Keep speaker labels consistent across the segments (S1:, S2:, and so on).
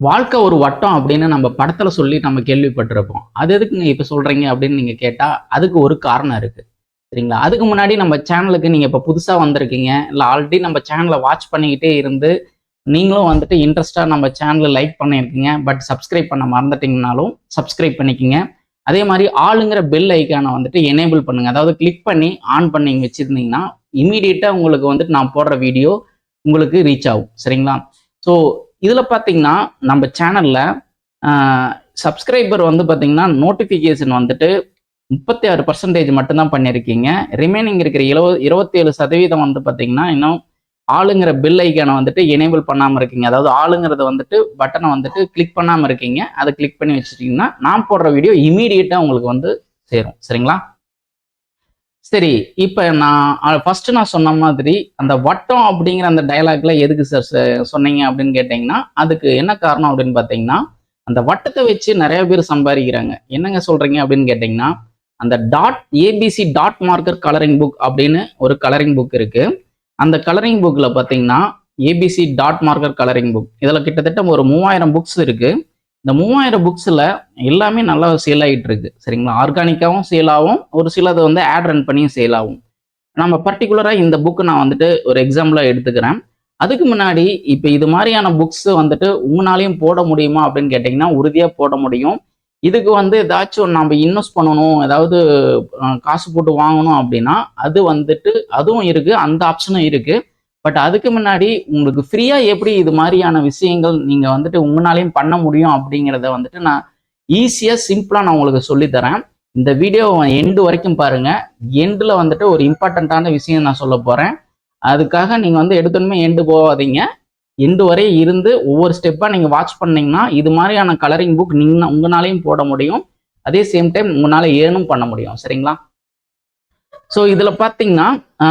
S1: வாழ்க்கை ஒரு வட்டம் அப்படின்னு நம்ம படத்துல சொல்லி நம்ம கேள்விப்பட்டிருப்போம். அது எதுக்குங்க இப்ப சொல்றீங்க அப்படின்னு நீங்க கேட்டா, அதுக்கு ஒரு காரணம் இருக்கு. சரிங்களா? அதுக்கு முன்னாடி நம்ம சேனலுக்கு நீங்க இப்ப புதுசா வந்திருக்கீங்க. இல்ல ஆல்ரெடி நம்ம சேனல வாட்ச் பண்ணிக்கிட்டே இருந்து, நீங்களும் வந்துட்டு இன்ட்ரெஸ்ட்டா நம்ம சேனல லைக் பண்ணியிருக்கீங்க. பட் சப்ஸ்கிரைப் பண்ண மறந்துட்டீங்கனாலும், சப்ஸ்கிரைப் பண்ணிக்கங்க. அதே மாரி ஆளுங்கிற பெல் ஐகான வந்துட்டு எனேபிள் பண்ணுங்க. அதாவது கிளிக் பண்ணி ஆன் பண்ணி வச்சிருந்தீங்கன்னா, இம்மீடியட்டா உங்களுக்கு வந்துட்டு நான் போடுற வீடியோ உங்களுக்கு ரீச் ஆகும். சரிங்களா? ஸோ இதுல பார்த்தீங்கன்னா, நம்ம சேனல்ல அ சப்ஸ்கிரைபர் வந்து பார்த்தீங்கன்னா, நோட்டிஃபிகேஷன் வந்துட்டு 36% மட்டும் தான் பண்ணியிருக்கீங்க. ரிமைனிங் இருக்கிற 27% வந்து பார்த்தீங்கன்னா, இன்னும் ஆளுங்கிற பெல் ஐகான வந்துட்டு எனேபிள் பண்ணாம இருக்கீங்க. அதாவது ஆளுங்கிறத வந்துட்டு பட்டன வந்துட்டு கிளிக் பண்ணாம இருக்கீங்க. அத கிளிக் பண்ணி வச்சுட்டீங்கன்னா, நான் போடுற வீடியோ இம்மீடியட்டா உங்களுக்கு வந்து சேரும். சரிங்களா? சரி. இப்ப நான் ஃபர்ஸ்ட் நான் சொன்ன மாதிரி, அந்த வட்டம் அப்படிங்கிற அந்த டயலாக்ல எதுக்கு சார் சொன்னீங்க அப்படின்னு கேட்டீங்கன்னா, அதுக்கு என்ன காரணம் அப்படின்னு பார்த்தீங்கன்னா, அந்த வட்டத்த வச்சு நெறைய பேர் சம்பாரிக்கிறாங்க. என்னங்க சொல்றீங்க அப்படின்னு கேட்டீங்கன்னா, அந்த ABC dot marker colouring book அப்படின்னு ஒரு கலரிங் புக் இருக்கு. அந்த கலரிங் புக்ல பார்த்தீங்கன்னா, ABC dot marker colouring book. இதுல கிட்டத்தட்ட ஒரு 3000 புக்ஸ் இருக்கு. இந்த 3000 புக்ஸ்ல எல்லாமே நல்லா சேல் ஆயிட்டு இருக்கு. சரிங்களா? ஆர்கானிக்காவும் சேல் ஆகும். ஒரு சிலது வந்து ஆட் ரன் பண்ணியும் சேல் ஆகும். நம்ம பர்ட்டிகுலரா இந்த புக் நான் வந்துட்டு ஒரு எக்ஸாம்பிளா எடுத்துக்கிறேன். அதுக்கு முன்னாடி இப்ப இது மாரியான புக்ஸ் வந்துட்டு உங்கனாலயும் போட முடியுமா அப்படின்னு கேட்டீங்கன்னா, உறுதியா போட முடியும். இதுக்கு வந்து ஏதாச்சும் நம்ம இன்வெஸ்ட் பண்ணணும், ஏதாவது காசு போட்டு வாங்கணும் அப்படின்னா, அது வந்துட்டு அதுவும் இருக்கு. அந்த ஆப்ஷனும் இருக்கு. பட் அதுக்கு முன்னாடி உங்களுக்கு ஃப்ரீயா எப்படி இது மாரியான விஷயங்கள் நீங்க வந்துட்டு உங்கனாலயும் பண்ண முடியும் அப்படிங்கிறத வந்துட்டு நான் ஈஸியா, சிம்பிளா நான் உங்களுக்கு சொல்லி தரேன். இந்த வீடியோ எண்டு வரைக்கும் பாருங்க. எண்டுல வந்துட்டு ஒரு இம்பார்ட்டன்ட்டான விஷயம் நான் சொல்லப் போறேன். அதுக்காக நீங்க வந்து எடுத்தோனமே எண்டு போவாதீங்க. எண்டு வரை இருந்து ஒவ்வொரு ஸ்டெப்பா நீங்க வாட்ச் பண்ணீங்கன்னா, இது மாரியான கலரிங் புக் நீங்க உங்கனாலயும் போட முடியும். அதே சேம் டைம் உங்கனால ஏர்னும் பண்ண முடியும். சரிங்களா? ஸோ இதுல பார்த்தீங்கன்னா, ஆ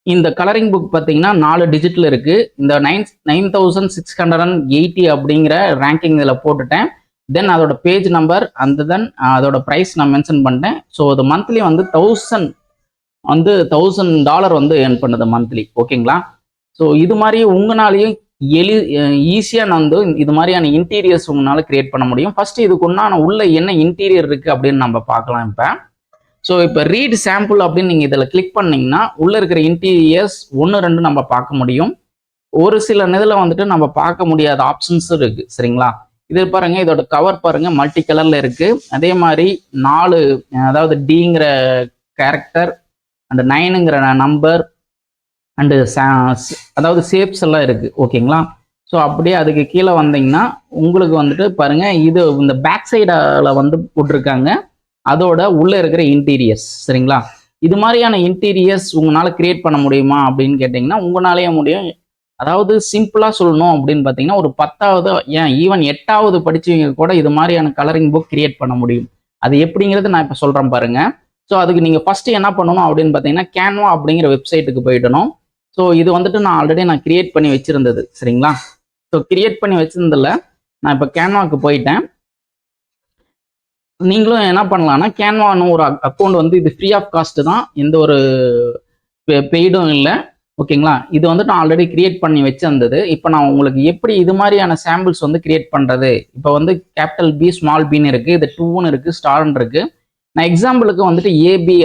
S1: இந்த கலரிங் புக் பார்த்தீங்கன்னா 4 டிஜிட்ல இருக்கு. இந்த 9680 அப்படிங்கிற ரேங்கிங் இதுல போட்டுட்டேன். தென் அதோட பேஜ் நம்பர் அண்ட் தென் அதோட பிரைஸ் நான் மென்ஷன் பண்ணிட்டேன். ஸோ அது மந்த்லி வந்து 1000 வந்து ஏர்ன் பண்ணுது மந்த்லி. ஓகேங்களா? ஸோ இது மாரி உங்கனாலயும் எளி ஈஸியா நான் வந்து இது மாரியான இன்டீரியர்ஸ் உங்கனால கிரியேட் பண்ண முடியும். ஃபர்ஸ்ட் இதுக்கு உண்டான உள்ள என்ன இன்டீரியர் இருக்கு அப்படின்னு நம்ம பார்க்கலாம் இப்ப. ஸோ இப்போ ரீட் சாம்பிள் அப்படின்னு நீங்க இதுல கிளிக் பண்ணீங்கன்னா, உள்ள இருக்கிற இன்டீரியர்ஸ் 1, 2 நம்ம பார்க்க முடியும். ஒரு சில இதுல வந்துட்டு நம்ம பார்க்க முடியாத ஆப்ஷன்ஸும் இருக்கு. சரிங்களா? இது பாருங்க, இதோட கவர் பாருங்க மல்டி கலர்ல இருக்கு. அதே மாரி 4 அதாவது டிங்கிற கேரக்டர் அண்ட் 9ங்கிற நம்பர் அண்ட் அதாவது ஷேப்ஸ் எல்லாம் இருக்கு. ஓகேங்களா? ஸோ அப்படியே அதுக்கு கீழ வந்தீங்கன்னா, உங்களுக்கு வந்துட்டு பாருங்க, இது இந்த பேக் சைடுல வந்து போட்டிருக்காங்க. அதோட உள்ள இருக்கிற இன்டீரியர்ஸ். சரிங்களா? இது மாரியான இன்டீரியர்ஸ் உங்கனால கிரியேட் பண்ண முடியுமா அப்படின்னு கேட்டீங்கன்னா, உங்கனாலயே முடியும். அதாவது சிம்பிளா சொல்லணும் அப்படின்னு பார்த்தீங்கன்னா, ஒரு 10வது ஏன் ஈவன் 8வது படிச்சவங்க கூட இது மாரியான கலரிங் புக் கிரியேட் பண்ண முடியும். அது எப்படிங்கிறது நான் இப்ப சொல்றேன் பாருங்க. ஸோ அதுக்கு நீங்க ஃபர்ஸ்ட் என்ன பண்ணணும் அப்படின்னு பார்த்தீங்கன்னா, கேன்வா அப்படிங்கிற வெப்சைட்டுக்கு போயிடணும். ஸோ இது வந்துட்டு நான் ஆல்ரெடி கிரியேட் பண்ணி வச்சிருந்தது. சரிங்களா? ஸோ கிரியேட் பண்ணி வச்சிருந்ததுல நான் இப்ப கேன்வாக்கு போயிட்டேன். நீங்களும் என்ன பண்ணலாம்னா, கேன்வான்னு ஒரு அக்கவுண்ட் வந்து இது ஃப்ரீ ஆஃப் காஸ்ட் தான். எந்த ஒரு பெய்டும் இல்ல. ஓகேங்களா? இது வந்துட்டு நான் ஆல்ரெடி கிரியேட் பண்ணி வச்சிருந்தது. இப்ப நான் உங்களுக்கு எப்படி இது மாரியான சாம்பிள்ஸ் வந்து கிரியேட் பண்றது? இப்ப வந்து கேப்பிட்டல் பி, ஸ்மால் பின்னு இருக்கு. இது 2ன்னு இருக்கு, ஸ்டார்ன்னு இருக்கு. நான் எக்ஸாம்பிளுக்கு வந்துட்டு ஏபி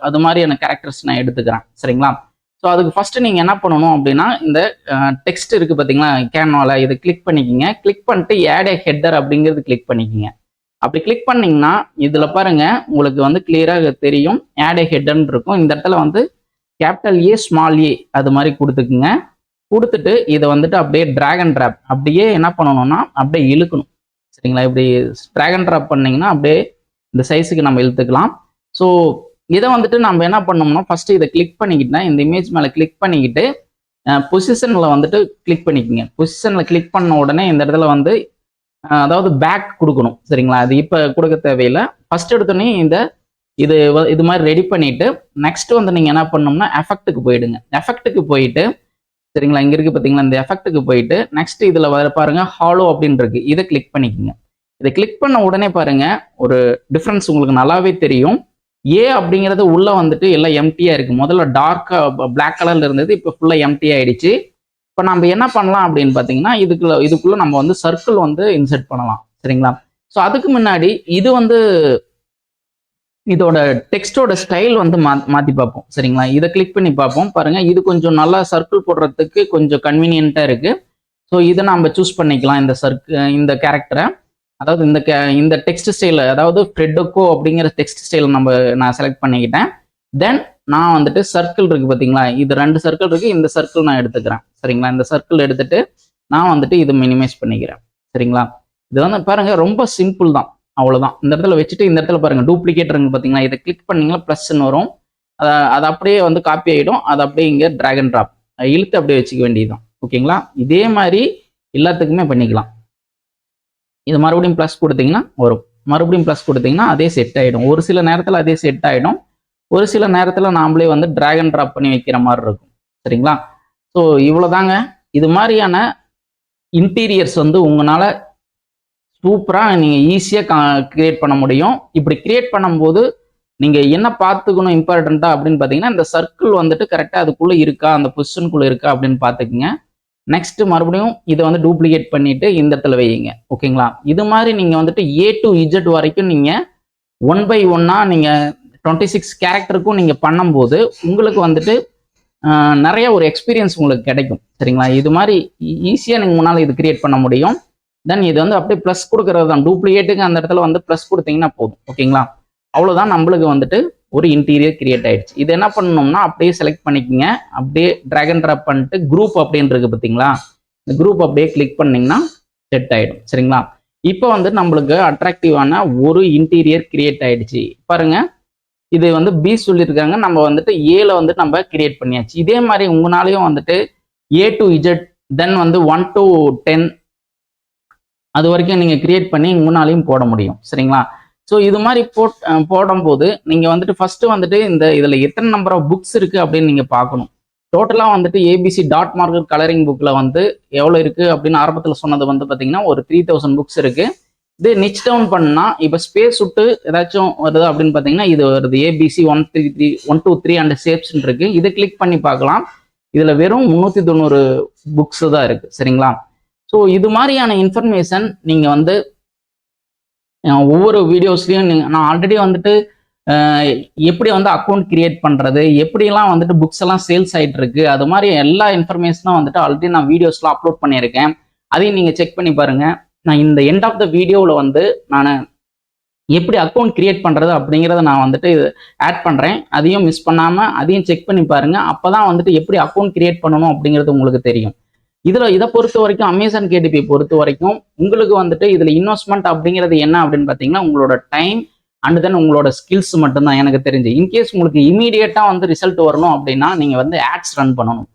S1: அது மாரியான கேரக்டர்ஸ் நான் எடுத்துக்கிறேன். சரிங்களா? ஸோ அதுக்கு ஃபர்ஸ்ட் நீங்க என்ன பண்ணணும் அப்படின்னா, இந்த டெக்ஸ்ட் இருக்கு பார்த்தீங்களா? கேன்வால இத கிளிக் பண்ணிக்கங்க. கிளிக் பண்ணிட்டு ஆட் எ ஹெட்டர் அப்படிங்கிறது கிளிக் பண்ணிக்கங்க. அப்படி கிளிக் பண்ணீங்கன்னா, இதுல பாருங்க உங்களுக்கு வந்து கிளியரா தெரியும். ஆட் எ ஹெட்டர்ன்னு இருக்கும். இந்த இடத்துல வந்து கேப்பிட்டல் ஏ, ஸ்மால் ஏ அது மாரி குடுத்துக்குங்க. குடுத்துட்டு இத வந்துட்டு அப்படியே டிராக் அண்ட் டிராப் அப்படியே என்ன பண்ணணும்னா, அப்படியே இழுக்கணும். சரிங்களா? இப்படி டிராக் அண்ட் டிராப் பண்ணீங்கன்னா, அப்படியே இந்த சைஸ்க்கு நம்ம இழுத்துக்கலாம். ஸோ இத வந்துட்டு நம்ம என்ன பண்ணோம்னா, ஃபர்ஸ்ட் இத கிளிக் பண்ணிக்கிட்டா, இந்த இமேஜ் மேல கிளிக் பண்ணிக்கிட்டு, பொசிஷன்ல வந்துட்டு கிளிக் பண்ணிக்கங்க. பொசிஷன்ல கிளிக் பண்ண உடனே இந்த இடத்துல வந்து அதாவது பேக் குடுக்கணும். சரிங்களா? அது இப்ப குடுக்க தேவையில்ல. ஃபர்ஸ்ட் எடுத்தோனே இது மாரி ரெடி பண்ணிட்டு, நெக்ஸ்ட் வந்து நீங்க என்ன பண்ணணும்னா, எஃபெக்ட்க்கு போயிடுங்க. எஃபெக்ட்க்கு போயிட்டு, சரிங்களா? இங்க இருக்கு பார்த்தீங்களா? இந்த எஃபெக்ட்க்கு போயிட்டு, நெக்ஸ்ட் இதுல வர பாருங்க ஹாலோ அப்படின்னு இருக்கு. இத கிளிக் பண்ணிக்கங்க. இத கிளிக் பண்ண உடனே பாருங்க, ஒரு டிஃபரன்ஸ் உங்களுக்கு நல்லாவே தெரியும். ஏ அப்படிங்கிறது உள்ள வந்துட்டு எல்லாம் எம்ப்டியா இருக்கு. முதல்ல டார்க்கா பிளாக் கலர்ல இருந்தது. இப்ப ஃபுல்லா எம்ப்டி ஆயிடுச்சு. இப்போ நம்ம என்ன பண்ணலாம் அப்படின்னு பார்த்தீங்கன்னா இதுக்குள்ள நம்ம வந்து சர்க்கிள் வந்து இன்செர்ட் பண்ணலாம். சரிங்களா? ஸோ அதுக்கு முன்னாடி இது வந்து இதோட டெக்ஸ்டோட ஸ்டைல் வந்து மாற்றி பார்ப்போம். சரிங்களா? இதை கிளிக் பண்ணி பார்ப்போம். பாருங்க, இது கொஞ்சம் நல்லா சர்க்கிள் போடுறதுக்கு கொஞ்சம் கன்வீனியன்ட்டாக இருக்கு. ஸோ இதை நம்ம சூஸ் பண்ணிக்கலாம். இந்த கேரக்டரை, அதாவது இந்த டெக்ஸ்ட் ஸ்டைல, அதாவது ஃப்ரெட்டோக்கோ அப்படிங்கிற டெக்ஸ்ட் ஸ்டைல் நான் செலக்ட் பண்ணிக்கிட்டேன். தென் நான் வந்துட்டு சர்க்கிள் இருக்கு பார்த்தீங்களா, இது 2 சர்க்கிள் இருக்கு. இந்த சர்க்கிள் நான் எடுத்துக்கிறேன். சரிங்களா? இந்த சர்க்கிள் எடுத்துட்டு நான் வந்துட்டு இது மினிமைஸ் பண்ணிக்கிறேன். சரிங்களா? இது வந்து பாருங்க ரொம்ப சிம்பிள் தான், அவ்வளவுதான். இந்த இடத்துல வச்சுட்டு இந்த இடத்துல பாருங்க டூப்ளிகேட் இருக்கு பார்த்தீங்களா, இதை கிளிக் பண்ணீங்கன்னா ப்ளஸ்ன்னு வரும். அது அப்படியே வந்து காப்பி ஆகிடும். அதை அப்படியே இங்கே ட்ராக் அண்ட் ட்ராப் இழுத்து அப்படியே வச்சுக்க வேண்டியதுதான். ஓகேங்களா? இதே மாதிரி எல்லாத்துக்குமே பண்ணிக்கலாம். இது மறுபடியும் ப்ளஸ் கொடுத்தீங்கன்னா வரும், மறுபடியும் ப்ளஸ் கொடுத்தீங்கன்னா அதே செட் ஆகிடும். ஒரு சில நேரத்தில் அதே செட் ஆகிடும், ஒரு சில நேரத்தில் நாமளே வந்து ட்ராக் அண்ட் ட்ராப் பண்ணி வைக்கிற மாதிரி இருக்கும். சரிங்களா? ஸோ இவ்வளோதாங்க. இது மாதிரியான இன்டீரியர்ஸ் வந்து உங்களால் சூப்பராக நீங்கள் ஈஸியாக கிரியேட் பண்ண முடியும். இப்படி கிரியேட் பண்ணும்போது நீங்கள் என்ன பார்த்துக்கணும் இம்பார்ட்டண்ட்டாக அப்படின்னு பார்த்தீங்கன்னா, இந்த சர்க்கிள் வந்துட்டு கரெக்டாக அதுக்குள்ளே இருக்கா, அந்த பொசிஷனுக்குள்ளே இருக்கா அப்படின்னு பார்த்துக்குங்க. நெக்ஸ்ட் மறுபடியும் இதை வந்து டூப்ளிகேட் பண்ணிட்டு இந்த இடத்துல வையுங்க. ஓகேங்களா? இது மாதிரி நீங்கள் வந்துட்டு A to Z வரைக்கும் நீங்கள் 1 by 1 நீங்கள் 26 கேரக்டருக்கும் நீங்கள் பண்ணும்போது உங்களுக்கு வந்துட்டு நிறைய ஒரு எக்ஸ்பீரியன்ஸ் உங்களுக்கு கிடைக்கும். சரிங்களா? இது மாதிரி ஈஸியாக நீங்கள் முன்னால் இது கிரியேட் பண்ண முடியும். தென் இது வந்து அப்படியே ப்ளஸ் கொடுக்கறது தான். டூப்ளிகேட்டுக்கு அந்த இடத்துல வந்து ப்ளஸ் கொடுத்தீங்கன்னா போதும். ஓகேங்களா? அவ்வளோதான், நம்மளுக்கு வந்துட்டு ஒரு இன்டீரியர் கிரியேட் ஆயிடுச்சு. இது என்ன பண்ணணும்னா அப்படியே செலக்ட் பண்ணிக்கோங்க. அப்படியே ட்ராக் அண்ட் ட்ராப் பண்ணிட்டு குரூப் அப்படின்னு இருக்கு பார்த்தீங்களா, இந்த குரூப் அப்படியே கிளிக் பண்ணிங்கன்னா செட் ஆகிடும். சரிங்களா? இப்போ வந்து நம்மளுக்கு அட்ராக்டிவான ஒரு இன்டீரியர் கிரியேட் ஆயிடுச்சு. பாருங்க, இது வந்து பி சொல்லியிருக்காங்க, நம்ம வந்துட்டு ஏல வந்து நம்ம கிரியேட் பண்ணியாச்சு. இதே மாதிரி உங்களாலையும் வந்துட்டு A to Z தென் வந்து 1 to 10 அது வரைக்கும் நீங்கள் கிரியேட் பண்ணி உங்களாலையும் போட முடியும். சரிங்களா? ஸோ இது மாதிரி போடும்போது நீங்கள் வந்துட்டு ஃபர்ஸ்ட் வந்துட்டு இதில் எத்தனை நம்பர் ஆஃப் புக்ஸ் இருக்குது அப்படின்னு நீங்கள் பார்க்கணும். டோட்டலாக வந்துட்டு ABC டாட் மார்க்கர் கலரிங் புக்கில் வந்து எவ்வளோ இருக்குது அப்படின்னு ஆரம்பத்தில் சொன்னது வந்து பார்த்தீங்கன்னா ஒரு 3000 புக்ஸ் இருக்குது. இது நிச் டவுன் பண்ணால் இப்போ ஸ்பேஸ் விட்டு ஏதாச்சும் வருது அப்படின்னு பார்த்தீங்கன்னா இது வருது ABC 133 123 அண்ட் ஷேப்ஸ் இருக்குது. இதை கிளிக் பண்ணி பார்க்கலாம். இதில் வெறும் 390 புக்ஸ் தான் இருக்குது. சரிங்களா? ஸோ இது மாதிரியான இன்ஃபர்மேஷன் நீங்கள் வந்து ஒவ்வொரு வீடியோஸ்லையும் நான் ஆல்ரெடி வந்துட்டு எப்படி வந்து அக்கௌண்ட் கிரியேட் பண்ணுறது, எப்படிலாம் வந்துட்டு புக்ஸ் எல்லாம் சேல்ஸ் ஆகிட்டு இருக்கு, அது மாதிரி எல்லா இன்ஃபர்மேஷனும் வந்துட்டு ஆல்ரெடி நான் வீடியோஸ்லாம் அப்லோட் பண்ணியிருக்கேன். அதையும் நீங்கள் செக் பண்ணி பாருங்கள். நான் இந்த எண்ட் ஆஃப் த வீடியோவில் வந்து நான் எப்படி அக்கௌண்ட் கிரியேட் பண்ணுறது அப்படிங்கிறத நான் வந்துட்டு ஆட் பண்ணுறேன். அதையும் மிஸ் பண்ணாமல் அதையும் செக் பண்ணி பாருங்கள். அப்போ தான் வந்துட்டு எப்படி அக்கௌண்ட் கிரியேட் பண்ணணும் அப்படிங்கிறது உங்களுக்கு தெரியும். இதை பொறுத்த வரைக்கும் அமேசான் KDP பொறுத்த வரைக்கும் உங்களுக்கு வந்துட்டு இதில் இன்வெஸ்ட்மெண்ட் அப்படிங்கிறது என்ன அப்படின்னு பார்த்தீங்கன்னா உங்களோட டைம் அண்ட் தென் உங்களோட ஸ்கில்ஸ் மட்டும்தான் எனக்கு தெரிஞ்சு. இன்கேஸ் உங்களுக்கு இமீடியட்டாக வந்து ரிசல்ட் வரணும் அப்படின்னா நீங்கள் வந்து ஆட்ஸ் ரன் பண்ணணும்.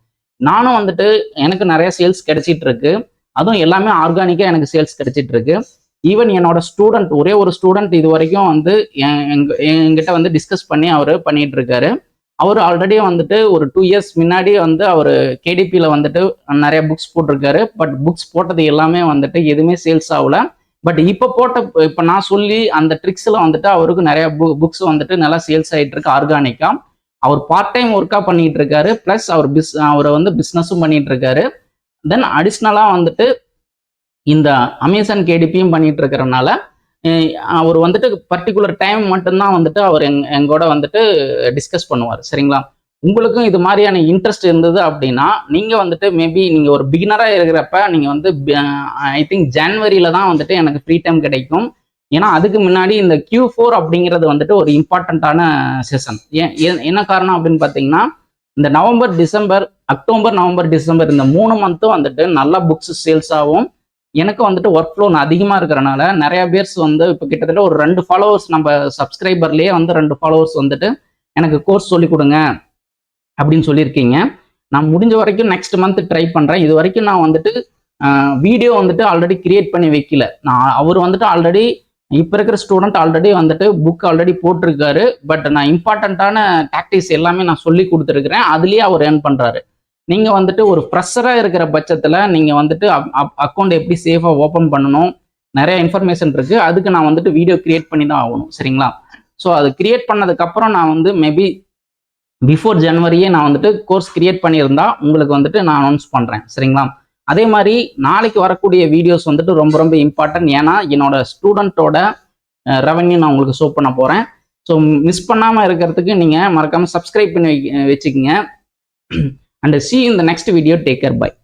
S1: நானும் வந்துட்டு எனக்கு நிறைய சேல்ஸ் கிடைச்சிட்டு இருக்கு, அதுவும் எல்லாமே ஆர்கானிக்காக எனக்கு சேல்ஸ் கிடைச்சிட்டு இருக்கு. ஈவன் என்னோட ஸ்டூடெண்ட், ஒரே ஒரு ஸ்டூடெண்ட் இது வரைக்கும் வந்து என்கிட்ட வந்து டிஸ்கஸ் பண்ணி அவர் பண்ணிட்டு இருக்காரு. அவர் ஆல்ரெடி வந்துட்டு ஒரு 2 இயர்ஸ் முன்னாடி வந்து அவர் KDPயில் வந்துட்டு நிறைய புக்ஸ் போட்டிருக்காரு. பட் புக்ஸ் போட்டது எல்லாமே வந்துட்டு எதுவுமே சேல்ஸ் ஆகல. பட் இப்போ நான் சொல்லி அந்த ட்ரிக்ஸில் வந்துட்டு அவருக்கு நிறைய புக்ஸ் வந்துட்டு நல்லா சேல்ஸ் ஆகிட்டு இருக்கு ஆர்கானிக்காக. அவர் பார்ட் டைம் ஒர்க்காக பண்ணிட்டு இருக்காரு, ப்ளஸ் அவர் வந்து பிஸ்னஸும் பண்ணிட்டு இருக்காரு. தென் அடிஷ்னலாக வந்துட்டு இந்த அமேசான் KDPயும் பண்ணிட்டு இருக்கிறனால அவர் வந்துட்டு பர்டிகுலர் டைம் மட்டும்தான் வந்துட்டு அவர் எங்கூட வந்துட்டு டிஸ்கஸ் பண்ணுவார். சரிங்களா? உங்களுக்கும் இது மாதிரியான இன்ட்ரெஸ்ட் இருந்தது அப்படின்னா நீங்கள் வந்துட்டு மேபி நீங்கள் ஒரு பிகினராக இருக்கிறப்ப நீங்கள் வந்து ஐ திங்க் ஜனவரியில் தான் வந்துட்டு எனக்கு ஃப்ரீ டைம் கிடைக்கும். ஏன்னா அதுக்கு முன்னாடி இந்த Q4 அப்படிங்கிறது வந்துட்டு ஒரு இம்பார்ட்டண்ட்டான செஷன். என்ன காரணம் அப்படின்னு பார்த்தீங்கன்னா இந்த November, December, October, November, December இந்த 3 மந்த்தும் வந்துட்டு நல்லா புக்ஸ் சேல்ஸ் ஆகும். எனக்கு வந்துட்டு ஒர்க் ஃப்ளோ அதிகமாக இருக்கிறனால நிறைய பேர்ஸ் வந்து இப்போ கிட்டத்தட்ட ஒரு 2 ஃபாலோவர்ஸ் நம்ம சப்ஸ்கிரைபர்லேயே வந்து 2 ஃபாலோவர்ஸ் வந்துட்டு எனக்கு கோர்ஸ் சொல்லிக் கொடுங்க அப்படின்னு சொல்லியிருக்கீங்க. நான் முடிஞ்ச வரைக்கும் நெக்ஸ்ட் மந்த் ட்ரை பண்ணுறேன். இது வரைக்கும் நான் வந்துட்டு வீடியோ வந்துட்டு ஆல்ரெடி கிரியேட் பண்ணி வைக்கல. அவர் வந்துட்டு ஆல்ரெடி இப்போ இருக்கிற ஸ்டூடெண்ட் ஆல்ரெடி வந்துட்டு புக் ஆல்ரெடி போட்டிருக்காரு. பட் நான் இம்பார்ட்டண்ட்டான டாக்டிக்ஸ் எல்லாமே நான் சொல்லி கொடுத்துருக்குறேன். அதுலேயே அவர் ஏர்ன் பண்ணுறாரு. நீங்கள் வந்துட்டு ஒரு ஃப்ரெஷராக இருக்கிற பட்சத்தில் நீங்கள் வந்துட்டு அக்கௌண்ட் எப்படி சேஃபாக ஓப்பன் பண்ணணும், நிறைய இன்ஃபர்மேஷன் இருக்குது. அதுக்கு நான் வந்துட்டு வீடியோ கிரியேட் பண்ணி தான் ஆகணும். சரிங்களா? ஸோ அது கிரியேட் பண்ணதுக்கப்புறம் நான் வந்து மேபி பிஃபோர் ஜனவரியே நான் வந்துட்டு கோர்ஸ் கிரியேட் பண்ணியிருந்தா உங்களுக்கு வந்துட்டு நான் அனௌன்ஸ் பண்ணுறேன். சரிங்களா? அதே மாதிரி நாளைக்கு வரக்கூடிய வீடியோஸ் வந்துட்டு ரொம்ப ரொம்ப இம்பார்ட்டன்ட். ஏன்னா என்னோட ஸ்டூடெண்ட்டோட ரெவன்யூ நான் உங்களுக்கு ஷோ பண்ண போகிறேன். ஸோ மிஸ் பண்ணாமல் இருக்கிறதுக்கு நீங்கள் மறக்காமல் சப்ஸ்கிரைப் பண்ணி வச்சுக்கோங்க. And see you in the next video. Take care. Bye.